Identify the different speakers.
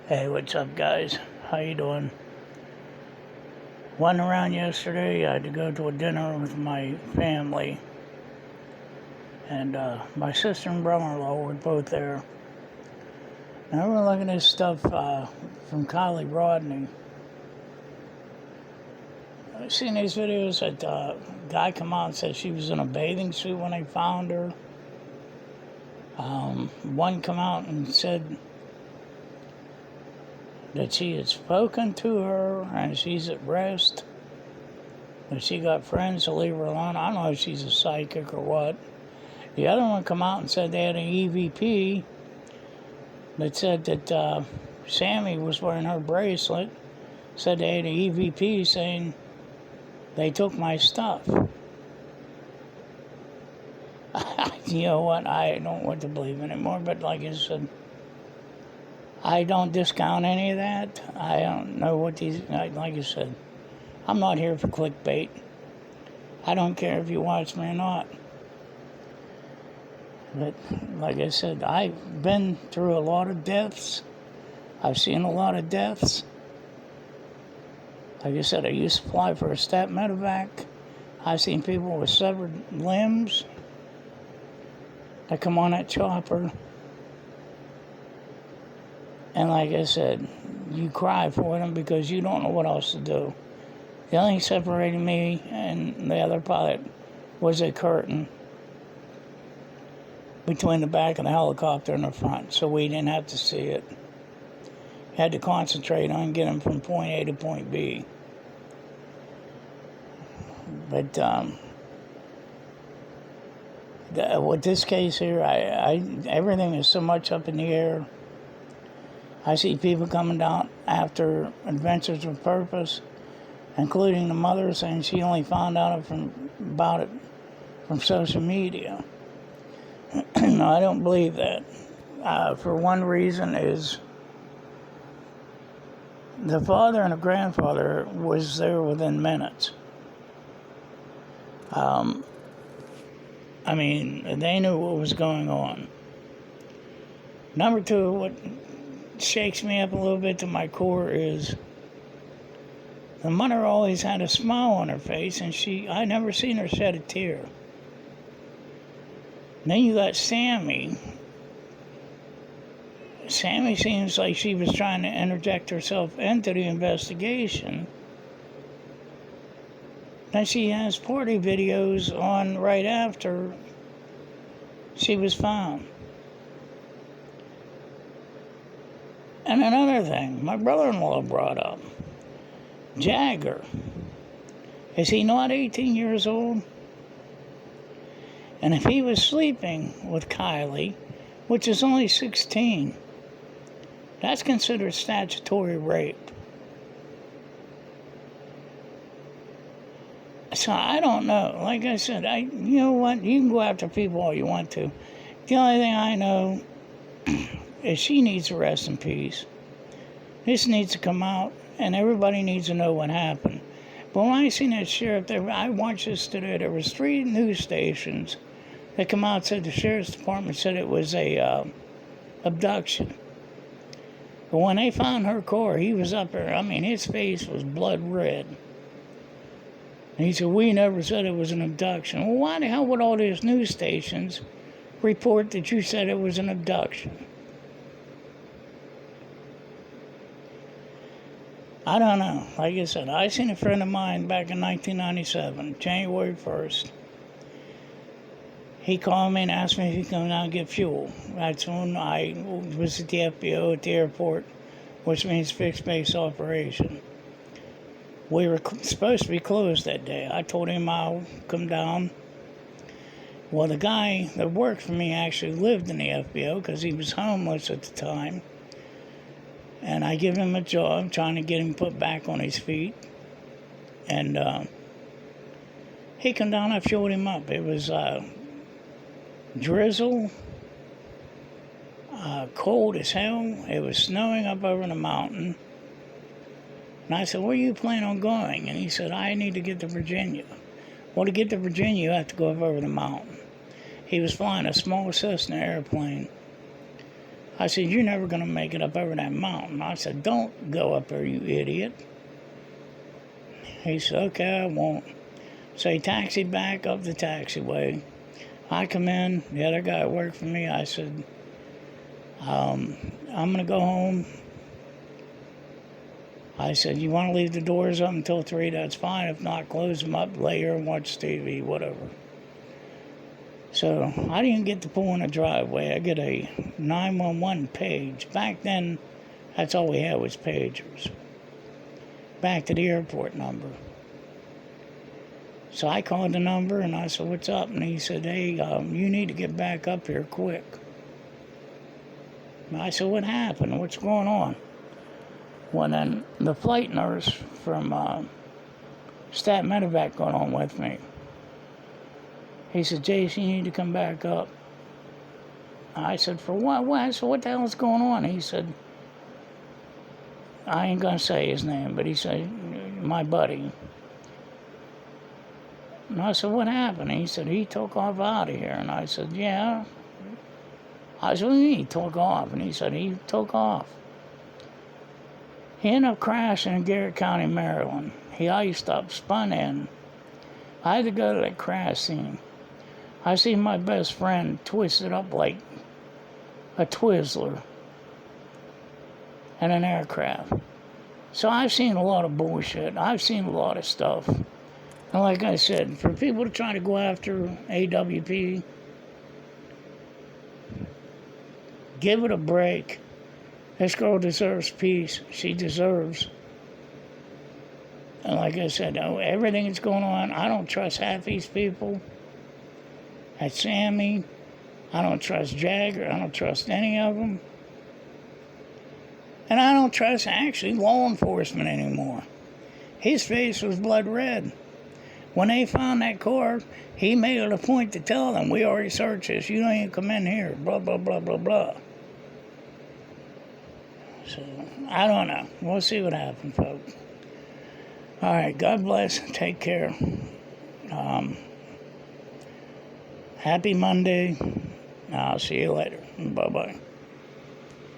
Speaker 1: Hey, what's up, guys? How you doing? Went around yesterday. I had to go to a dinner with my family, and my sister and brother-in-law were both there. Now we're looking at stuff from Kylie Rodni. I've seen these videos that guy come out and said she was in a bathing suit when they found her. One come out and said that she had spoken to her and she's at rest, that she got friends to leave her alone. I don't know if she's a psychic or what. The other one come out and said they had an EVP that said that Sammy was wearing her bracelet, said they had an EVP saying they took my stuff. You know what? I don't know what to believe anymore, but like I said, I don't discount any of that. I don't know what these, like I said, I'm not here for clickbait. I don't care if you watch me or not. But like I said, I've been through a lot of deaths. I've seen a lot of deaths. Like I said, I used to fly for a stat medevac. I've seen people with severed limbs that come on that chopper. And like I said, you cry for them because you don't know what else to do. The only thing separating me and the other pilot was a curtain between the back of the helicopter and the front, so we didn't have to see it. Had to concentrate on getting from point A to point B. But with this case here, everything is so much up in the air. I see people coming down after Adventures with Purpose, including the mother saying she only found out about it from social media. No, I don't believe that. For one reason is the father and the grandfather was there within minutes. I mean, they knew what was going on. Number two, what shakes me up a little bit to my core is the mother always had a smile on her face, and I never seen her shed a tear. Then you got Sammy. Sammy seems like she was trying to interject herself into the investigation. Then she has party videos on right after she was found. And another thing, my brother-in-law brought up, Jagger. Is he not 18 years old? And if he was sleeping with Kiely, which is only 16, that's considered statutory rape. So I don't know. Like I said, you know what? You can go after people all you want to. The only thing I know is she needs to rest in peace. This needs to come out, and everybody needs to know what happened. But when I seen that sheriff there, I watched this today. There was 3 news stations that come out and said the sheriff's department said it was a abduction. But when they found her car, he was up there. I mean, his face was blood red. And he said, we never said it was an abduction. Well, why the hell would all these news stations report that you said it was an abduction? I don't know. Like I said, I seen a friend of mine back in 1997, January 1st. He called me and asked me if he could come down and get fuel. That's when I was at the FBO at the airport, which means fixed base operation. We were supposed to be closed that day. I told him I'll come down. Well, the guy that worked for me actually lived in the FBO because he was homeless at the time. And I give him a job trying to get him put back on his feet. And he come down, I fueled him up. It was drizzle, cold as hell. It was snowing up over the mountain. And I said, where you plan on going? And he said, I need to get to Virginia. Well, to get to Virginia, you have to go up over the mountain. He was flying a small Cessna airplane. I said, you're never going to make it up over that mountain. I said, don't go up there, you idiot. He said, okay, I won't. So he taxied back up the taxiway. I come in, the other guy worked for me. I said, I'm going to go home. I said, you want to leave the doors up until 3? That's fine. If not, close them up later and watch TV, whatever. So I didn't get to pull in a driveway. I get a 911 page. Back then, that's all we had was pagers. Back to the airport number. So I called the number and I said, what's up? And he said, hey, you need to get back up here quick. And I said, what happened? What's going on? Well, then the flight nurse from Stat Medevac got on with me. He said, Jason, you need to come back up. I said, for what? I said, what the hell is going on? He said, I ain't going to say his name, but he said, my buddy. And I said, what happened? He said, he took off out of here. And I said, yeah. I said, what do you mean he took off? And he said, he took off. He ended up crashing in Garrett County, Maryland. He iced up, spun in. I had to go to that crash scene. I seen my best friend twisted up like a Twizzler in an aircraft. So I've seen a lot of bullshit. I've seen a lot of stuff. And like I said, for people to try to go after AWP, give it a break. This girl deserves peace. She deserves. And like I said, everything that's going on, I don't trust half these people. That's Sammy. I don't trust Jagger. I don't trust any of them. And I don't trust, actually, law enforcement anymore. His face was blood red. When they found that car, he made it a point to tell them, we already searched this. You don't even come in here. Blah, blah, blah, blah, blah. So, I don't know. We'll see what happens, folks. All right, God bless. Take care. Happy Monday. I'll see you later. Bye-bye.